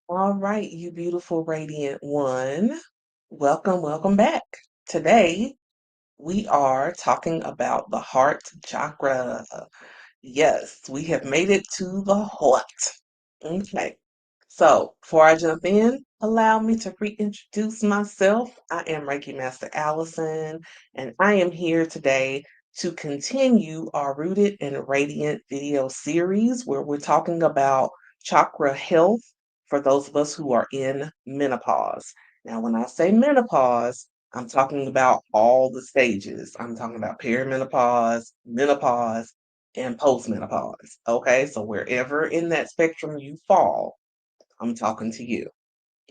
All right, you beautiful, radiant one. Welcome, welcome back. Today, we are talking about the heart chakra. Yes, we have made it to the heart. Okay. So, before I jump in, allow me to reintroduce myself. I am Reiki Master Allison, and I am here today to continue our Rooted and Radiant video series where we're talking about chakra health for those of us who are in menopause. Now, when I say menopause, I'm talking about all the stages. I'm talking about perimenopause, menopause, and postmenopause. Okay, so wherever in that spectrum you fall, I'm talking to you.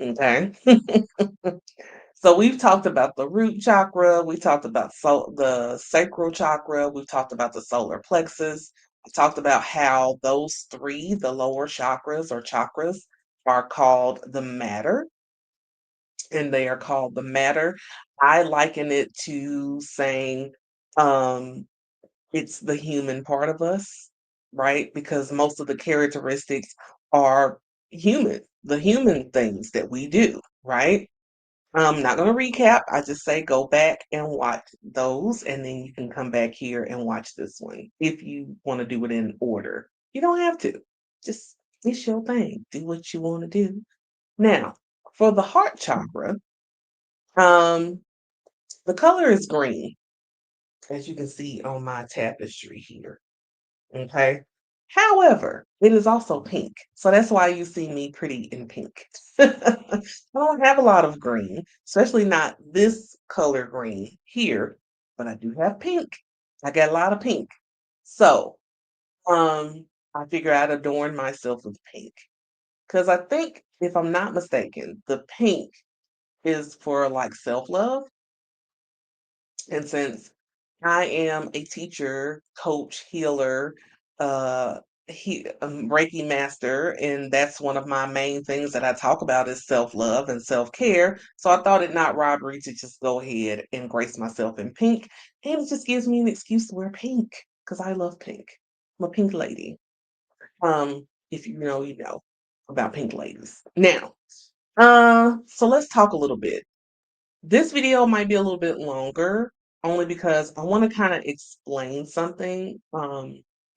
Okay. So we've talked about the root chakra, we talked about the sacral chakra, we've talked about the solar plexus. We talked about how those three, the lower chakras, are called the matter, and they are called the matter. I liken it to saying, um, it's the human part of us, right? Because most of the characteristics are human, the human things that we do, right? I'm not going to recap. I just say go back and watch those, and then you can come back here and watch this one if you want to do it in order. You don't have to. Just it's your thing. Do what you want to do. Now, for the heart chakra, um, the color is green, as you can see on my tapestry here. Okay. However, it is also pink. So that's why you see me pretty in pink. I don't have a lot of green, especially not this color green here, but I do have pink. I got a lot of pink. So, I figure I'd adorn myself with pink. Because I think, if I'm not mistaken, the pink is for like self-love. And since I am a teacher, coach, healer, uh, Reiki master, and that's one of my main things that I talk about is self-love and self-care. So I thought it not robbery to just go ahead and grace myself in pink, and it just gives me an excuse to wear pink because I love pink. I'm a pink lady. If you know, you know about pink ladies. Now, so let's talk a little bit. This video might be a little bit longer only because I want to kind of explain something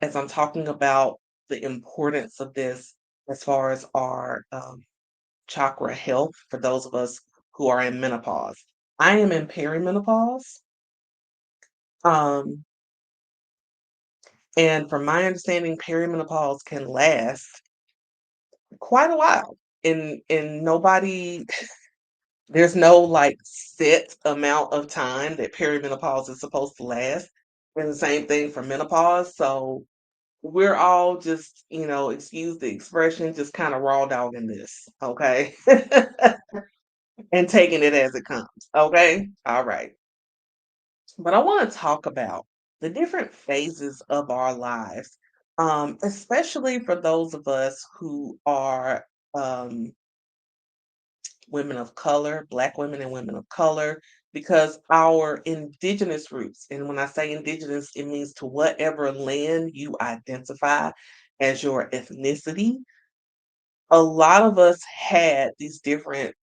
as I'm talking about the importance of this as far as our chakra health for those of us who are in menopause. I am in perimenopause, um, and from my understanding, perimenopause can last quite a while. And nobody There's no, like, set amount of time that perimenopause is supposed to last, and the same thing for menopause, so we're all just, excuse the expression, just kinda raw dogging this, okay? And taking it as it comes, okay? Alright. But I wanna talk about the different phases of our lives, especially for those of us who are, um women of color, Black women and women of color, because our indigenous roots, and when I say indigenous, it means to whatever land you identify as your ethnicity. A lot of us had these different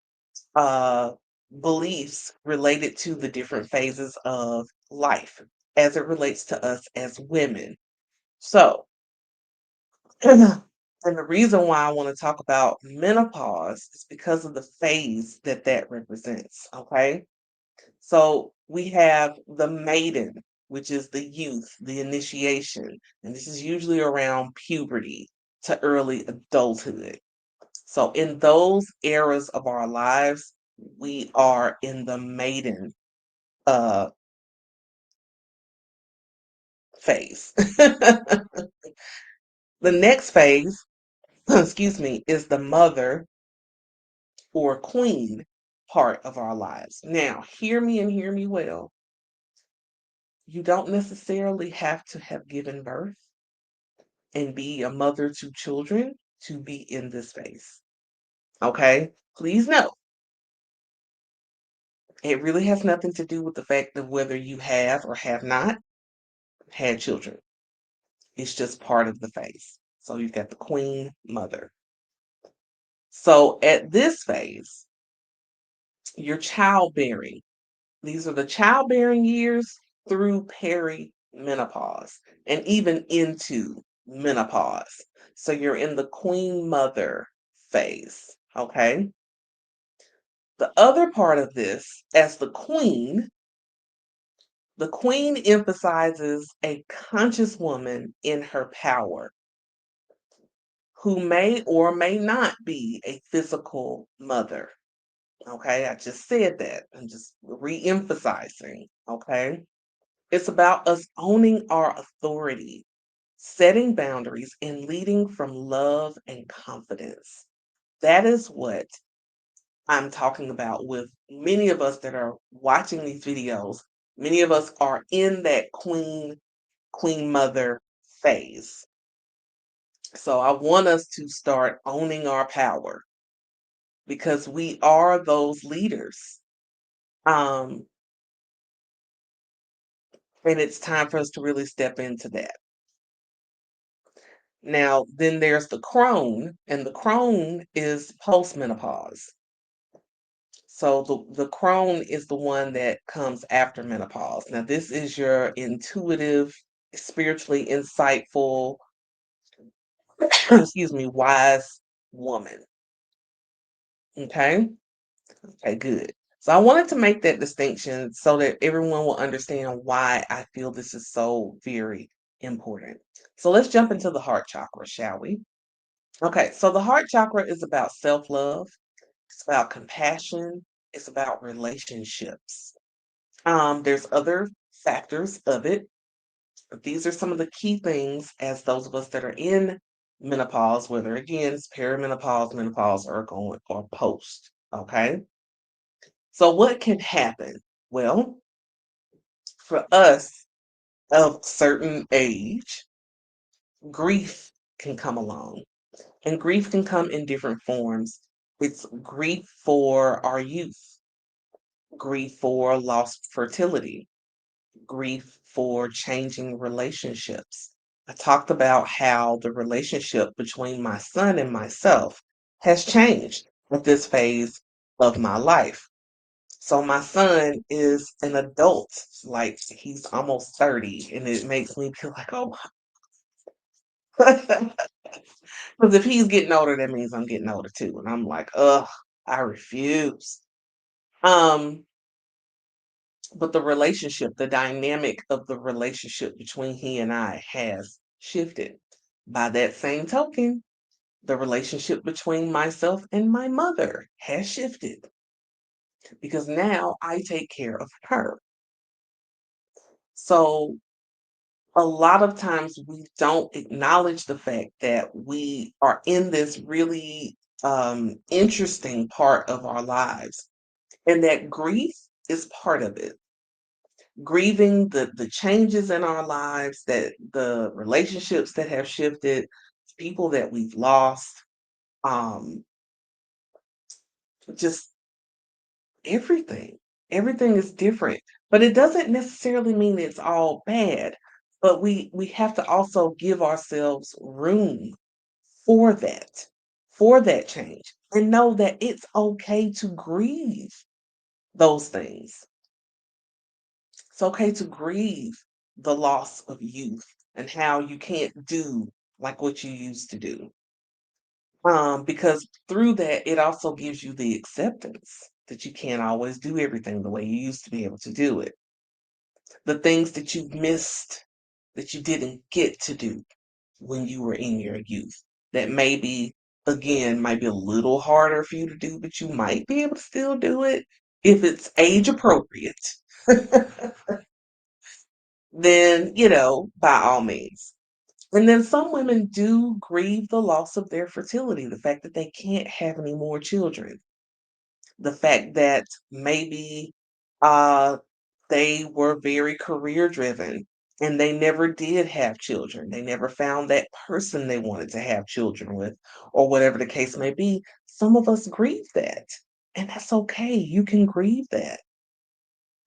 uh, beliefs related to the different phases of life as it relates to us as women. So, and the reason why I want to talk about menopause is because of the phase that that represents. Okay. So we have the maiden, which is the youth, the initiation, and this is usually around puberty to early adulthood. So in those eras of our lives, we are in the maiden uh, phase. The next phase, excuse me, is the mother or queen part of our lives. Now, hear me and hear me well. You don't necessarily have to have given birth and be a mother to children to be in this space. Okay? Please know, it really has nothing to do with the fact of whether you have or have not had children. It's just part of the phase. So you've got the queen mother. So at this phase, you're childbearing. These are the childbearing years through perimenopause and even into menopause. So you're in the queen mother phase. Okay. The other part of this, as the queen emphasizes a conscious woman in her power who may or may not be a physical mother. Okay, I just said that. I'm just re-emphasizing. Okay, it's about us owning our authority, setting boundaries, and leading from love and confidence. That is what I'm talking about with many of us that are watching these videos. Many of us are in that queen mother phase. So I want us to start owning our power because we are those leaders. Um, and it's time for us to really step into that. Now, then there's the crone, and the crone is postmenopause. So the crone is the one that comes after menopause. Now, this is your intuitive, spiritually insightful, excuse me, wise woman. Okay? Okay, good. So I wanted to make that distinction so that everyone will understand why I feel this is so very important. So let's jump into the heart chakra, shall we? Okay, so the heart chakra is about self love, it's about compassion, it's about relationships. There's other factors of it, but these are some of the key things as those of us that are in menopause, whether again it's perimenopause, menopause, or going or post. Okay. So what can happen? Well, for us of certain age, grief can come along. And grief can come in different forms. It's grief for our youth, grief for lost fertility, grief for changing relationships. I talked about how the relationship between my son and myself has changed at this phase of my life. So my son is an adult, like he's almost 30, and it makes me feel like, oh, because if he's getting older, that means I'm getting older too. And I'm like, ugh, I refuse. Um, but the relationship, the dynamic of the relationship between he and I has shifted. By that same token, the relationship between myself and my mother has shifted because now I take care of her. So a lot of times we don't acknowledge the fact that we are in this really interesting part of our lives and that grief is part of it. Grieving the changes in our lives, that the relationships that have shifted, people that we've lost, um, just everything. Everything is different, but it doesn't necessarily mean it's all bad. But we have to also give ourselves room for that change, and know that it's okay to grieve those things. It's okay to grieve the loss of youth and how you can't do like what you used to do. Because through that, it also gives you the acceptance that you can't always do everything the way you used to be able to do it. The things that you missed that you didn't get to do when you were in your youth that maybe, again, might be a little harder for you to do, but you might be able to still do it if it's age appropriate. Then, by all means. And then some women do grieve the loss of their fertility, the fact that they can't have any more children, the fact that maybe uh, they were very career driven and they never did have children. They never found that person they wanted to have children with, or whatever the case may be. Some of us grieve that, and that's okay. You can grieve that.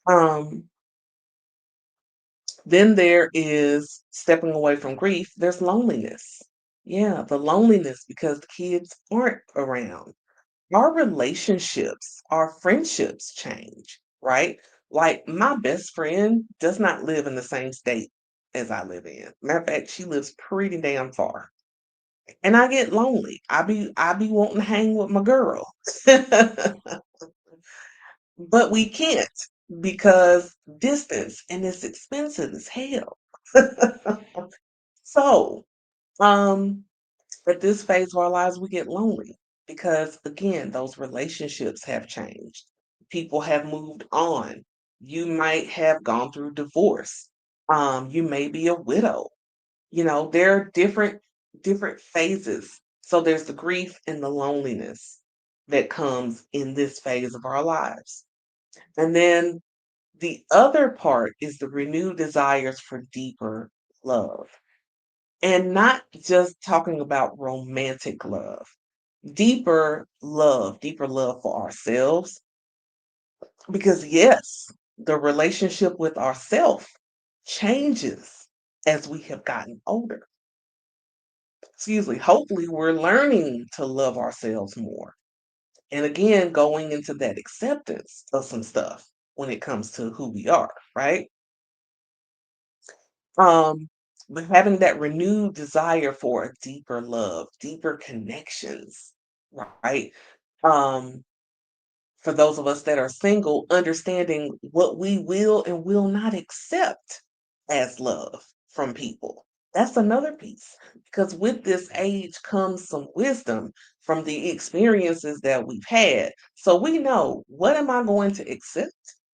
Um, Then there is stepping away from grief, there's loneliness. Yeah, the loneliness because the kids aren't around. our relationships, our friendships change, right? Like my best friend does not live in the same state as I live in. Matter of fact, she lives pretty damn far. And I get lonely. I be wanting to hang with my girl. But we can't because distance and it's expensive as hell. So, um, at this phase of our lives, we get lonely because, again, those relationships have changed. People have moved on. You might have gone through divorce. You may be a widow. There are different phases. So there's the grief and the loneliness that comes in this phase of our lives. And then the other part is the renewed desires for deeper love. And not just talking about romantic love, deeper love for ourselves. Because, yes, the relationship with ourself changes as we have gotten older. Excuse me. Hopefully, we're learning to love ourselves more. And again, going into that acceptance of some stuff when it comes to who we are, right? Um, but having that renewed desire for a deeper love, deeper connections, right? Um, for those of us that are single, understanding what we will and will not accept as love from people. That's another piece. Because with this age comes some wisdom from the experiences that we've had. So we know, what am I going to accept?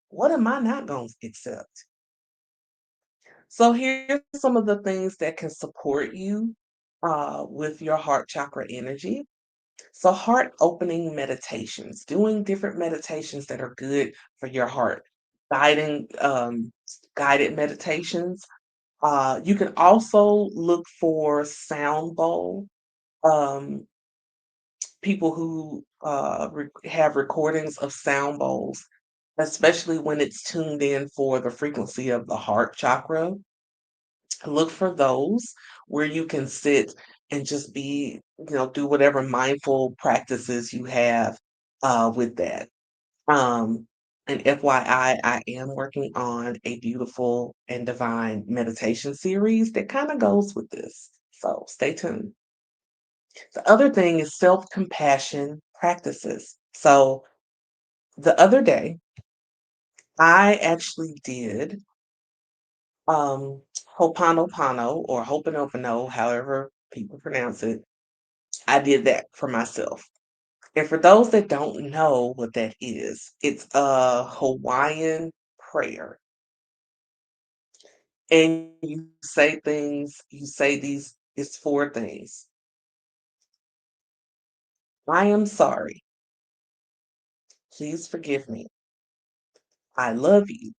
What am I not going to accept? So here's some of the things that can support you with your heart chakra energy. So heart opening meditations, doing different meditations that are good for your heart, guiding guided meditations. You can also look for sound bowl. Um, People who have recordings of sound bowls, especially when it's tuned in for the frequency of the heart chakra. Look for those where you can sit and just do whatever mindful practices you have with that. And FYI, I am working on a beautiful and divine meditation series that kind of goes with this. So stay tuned. The other thing is self compassion practices. So the other day, I actually did Ho'oponopono or Ho'oponopono, however people pronounce it. I did that for myself. And for those that don't know what that is, it's a Hawaiian prayer. And you say it's four things. I am sorry. Please forgive me. I love you.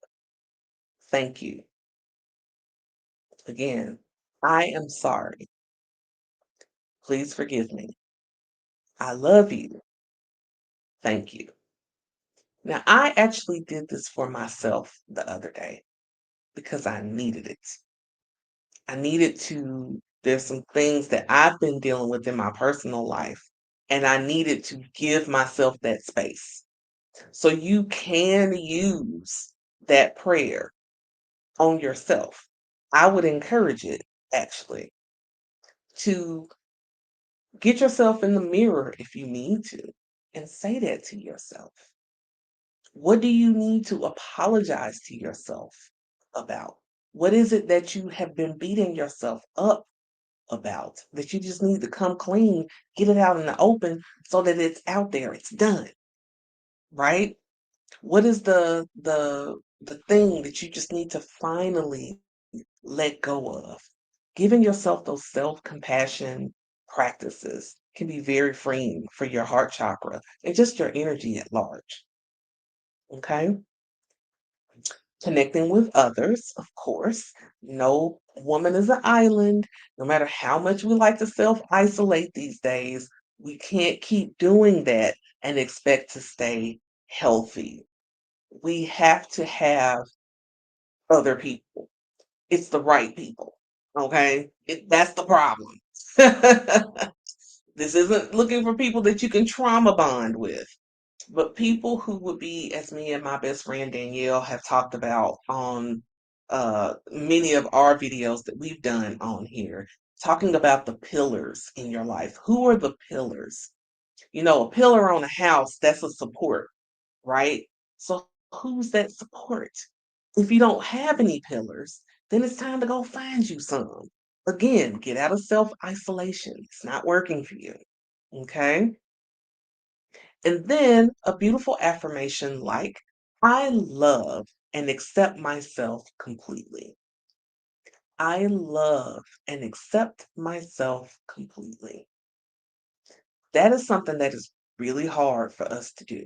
Thank you. Again, I am sorry. Please forgive me. I love you. Thank you. Now, I actually did this for myself the other day because I needed it. I needed to, there's some things that I've been dealing with in my personal life, and I needed to give myself that space. So you can use that prayer on yourself. I would encourage it actually to get yourself in the mirror if you need to and say that to yourself. What do you need to apologize to yourself about? What is it that you have been beating yourself up about that you just need to come clean, get it out in the open so that it's out there, it's done, right? What is the thing that you just need to finally let go of? Giving yourself those self-compassion practices can be very freeing for your heart chakra and just your energy at large. Okay? Connecting with others, of course. No woman is an island. No matter how much we like to self isolate these days, we can't keep doing that and expect to stay healthy. We have to have other people. It's the right people. Okay? That's the problem. This isn't looking for people that you can trauma bond with, but people who would be, as me and my best friend Danielle have talked about on many of our videos that we've done on here, talking about the pillars in your life. Who are the pillars? You know, a pillar on a house, that's a support, right? So who's that support? If you don't have any pillars, then it's time to go find you some. Again, get out of self isolation. It's not working for you. Okay. And then a beautiful affirmation like, I love and accept myself completely. I love and accept myself completely. That is something that is really hard for us to do.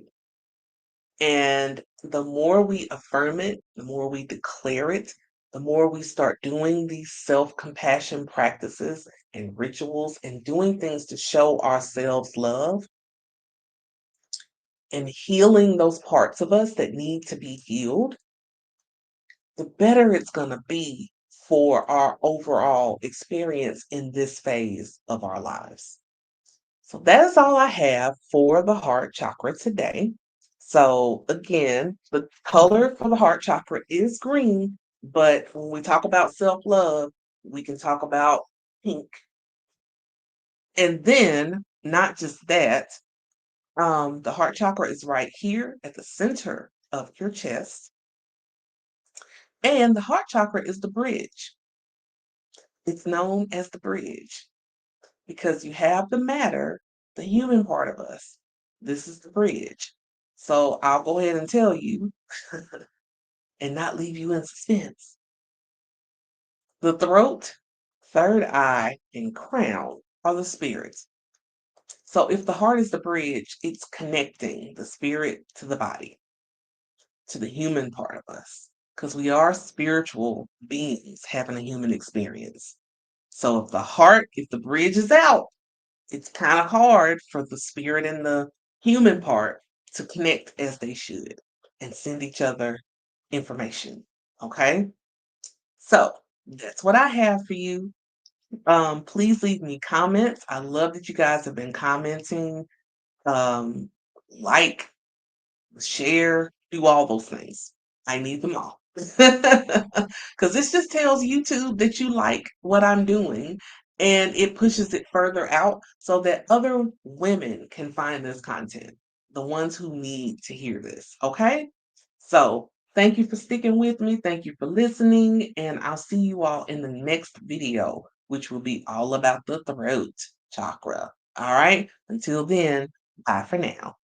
And the more we affirm it, the more we declare it, the more we start doing these self compassion practices and rituals and doing things to show ourselves love and healing those parts of us that need to be healed, the better it's going to be for our overall experience in this phase of our lives. So that is all I have for the heart chakra today. So again, the color for the heart chakra is green, but when we talk about self-love, we can talk about pink. And then not just that, the heart chakra is right here at the center of your chest, and the heart chakra is the bridge. It's known as the bridge because you have the matter, the human part of us. This is the bridge. So I'll go ahead and tell you and not leave you in suspense. The throat, third eye, and crown are the spirits. So if the heart is the bridge, it's connecting the spirit to the body, to the human part of us, because we are spiritual beings having a human experience. So if the bridge is out, it's kind of hard for the spirit and the human part to connect as they should and send each other information. Okay. So that's what I have for you. Please leave me comments. I love that you guys have been commenting. Um, like, share, do all those things. I need them all. Because this just tells YouTube that you like what I'm doing and it pushes it further out so that other women can find this content, the ones who need to hear this. Okay? So, thank you for sticking with me. Thank you for listening. And I'll see you all in the next video, which will be all about the throat chakra. All right? Until then, bye for now.